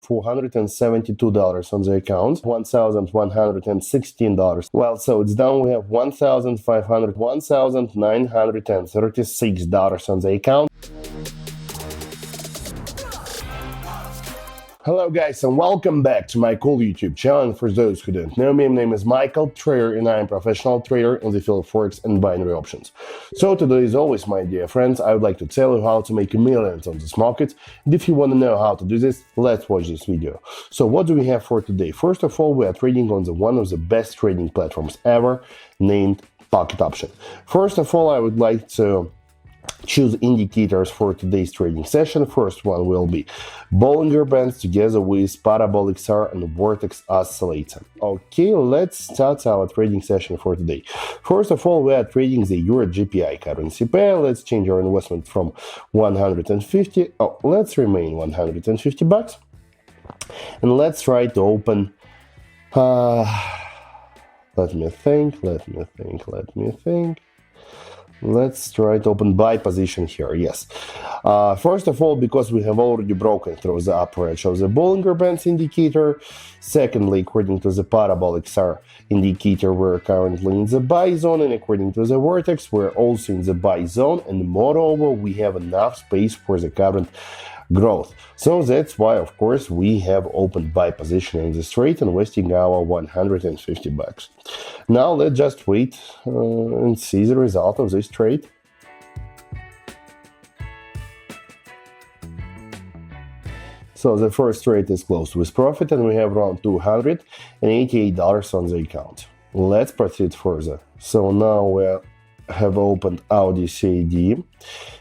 $472 on the account, $1,116. Well, so it's done. We have $1,936 on the account. Hello guys, and welcome back to my cool YouTube channel. And for those who don't know me, my name is Michael, trader, and I am a professional trader in the field of Forex and binary options. So today, as always, my dear friends, I would like to tell you how to make millions on this market. And if you want to know how to do this, let's watch this video. So what do we have for today? First of all, we are trading on one of the best trading platforms ever, named Pocket Option. First of all, I would like to choose indicators for today's trading session. First one will be Bollinger Bands together with Parabolic SAR and Vortex oscillator. Okay, let's start our trading session for today. First of all, we are trading the Euro GPI currency pair. Let's change our investment from 150. Let's remain 150 bucks. And let's try to open. Let me think. Let's try to open buy position here. Yes. First of all, because we have already broken through the upper edge of the Bollinger Bands indicator. Secondly, according to the Parabolic SAR indicator, we're currently in the buy zone, and according to the Vortex, we're also in the buy zone, and moreover, we have enough space for the current growth. So that's why, of course, we have opened buy position in this trade, investing our 150 bucks. Now let's just wait and see the result of this trade. So the first trade is closed with profit, and we have around $288 on the account. Let's proceed further. So now we have opened Audi CAD.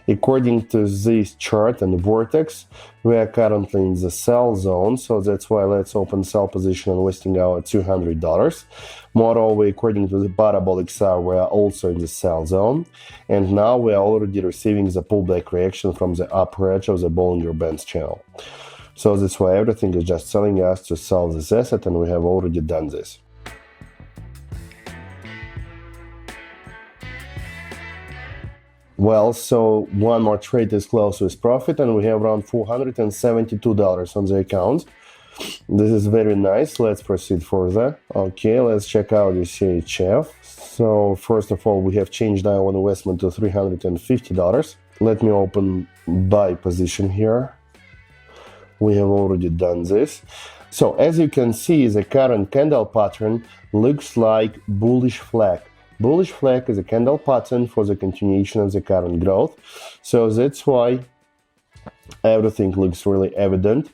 According to this chart and Vortex, we are currently in the sell zone, so that's why let's open sell position and investing our $200. Moreover, according to the Parabolic SAR, we are also in the sell zone, and now we are already receiving the pullback reaction from the upper edge of the Bollinger Bands channel. So that's why everything is just telling us to sell this asset, and we have already done this. Well, so one more trade is closed with profit, and we have around $472 on the account. This is very nice. Let's proceed further. Okay, let's check out the CHF. So first of all, we have changed our investment to $350. Let me open buy position here. We have already done this. So as you can see, the current candle pattern looks like bullish flag. Bullish flag is a candle pattern for the continuation of the current growth. So that's why everything looks really evident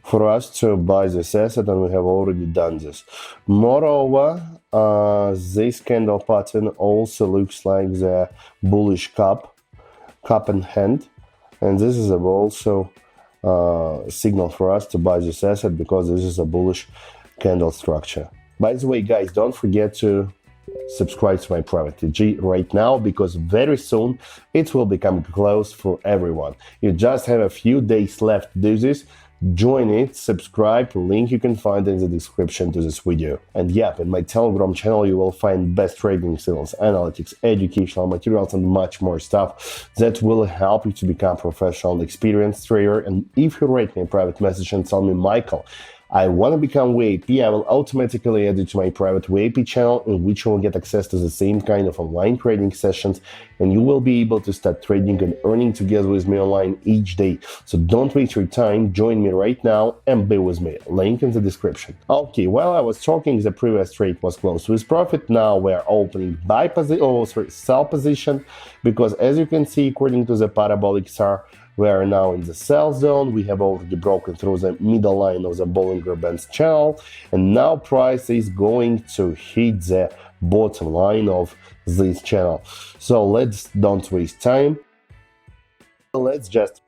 for us to buy this asset, and we have already done this. Moreover, this candle pattern also looks like the bullish cup in hand, and this is also signal for us to buy this asset because this is a bullish candle structure. By the way, guys, don't forget to subscribe to my private TG right now, because very soon it will become closed for everyone. You just have a few days left to do this. Join it, subscribe, link you can find in the description to this video. And yeah, in my Telegram channel you will find best trading signals, analytics, educational materials, and much more stuff that will help you to become a professional and experienced trader. And if you write me a private message and tell me, Michael, I want to become VIP, I will automatically add you to my private VIP channel, in which you will get access to the same kind of online trading sessions, and you will be able to start trading and earning together with me online each day. So don't waste your time, join me right now and be with me. Link in the description. Okay, while I was talking, the previous trade was closed with profit. Now we're opening sell position, because as you can see, according to the Parabolic SAR, we are now in the sell zone. We have already broken through the middle line of the Bollinger Bands channel, and now price is going to hit the bottom line of this channel. So let's don't waste time. Let's just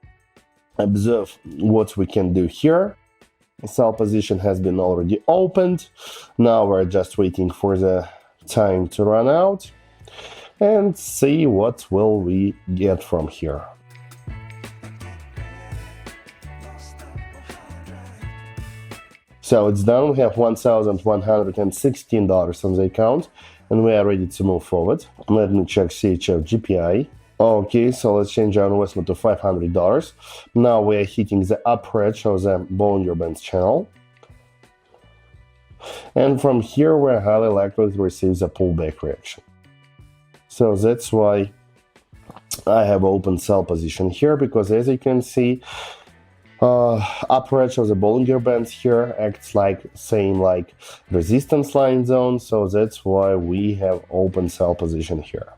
observe what we can do here. Sell position has been already opened. Now we're just waiting for the time to run out and see what will we get from here. So it's done. We have $1,116 on the account, and we are ready to move forward. Let me check CHF GPI. Okay, so let's change our investment to $500. Now we are hitting the upper edge of the Bollinger Bands channel. And from here, we're highly likely to receive the pullback reaction. So that's why I have open sell position here, because as you can see, upper edge of the Bollinger Bands here acts like same like resistance line zone, so that's why we have open sell position here.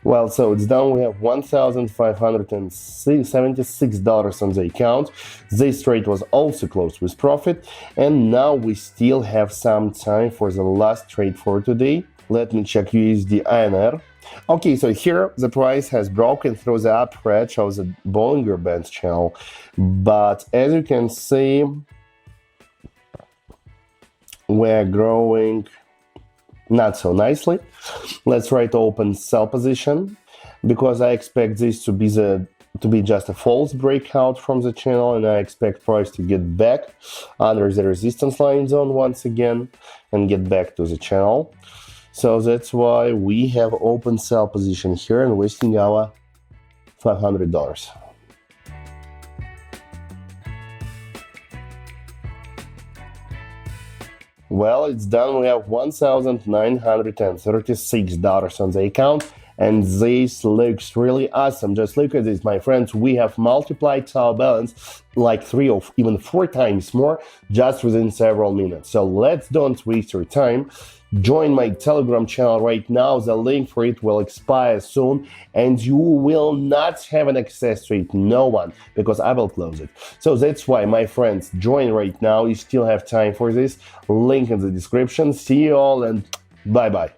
Well, so it's done. We have $1,576 on the account. This trade was also closed with profit, and now we still have some time for the last trade for today. Let me check USD INR. Okay, so here the price has broken through the upper edge of the Bollinger Bands channel, but as you can see, we're growing not so nicely. Let's write open sell position, because I expect this to be just a false breakout from the channel, and I expect price to get back under the resistance line zone once again and get back to the channel. So that's why we have open sell position here and wasting our $500. Well, it's done. We have $1,936 on the account, and this looks really awesome. Just look at this, my friends. We have multiplied our balance like 3 or even 4 times more just within several minutes. So let's don't waste your time. Join my Telegram channel right now. The link for it will expire soon, and you will not have an access to it. No one, because I will close it. So that's why, my friends, join right now. You still have time for this. Link in the description. See you all, and bye-bye.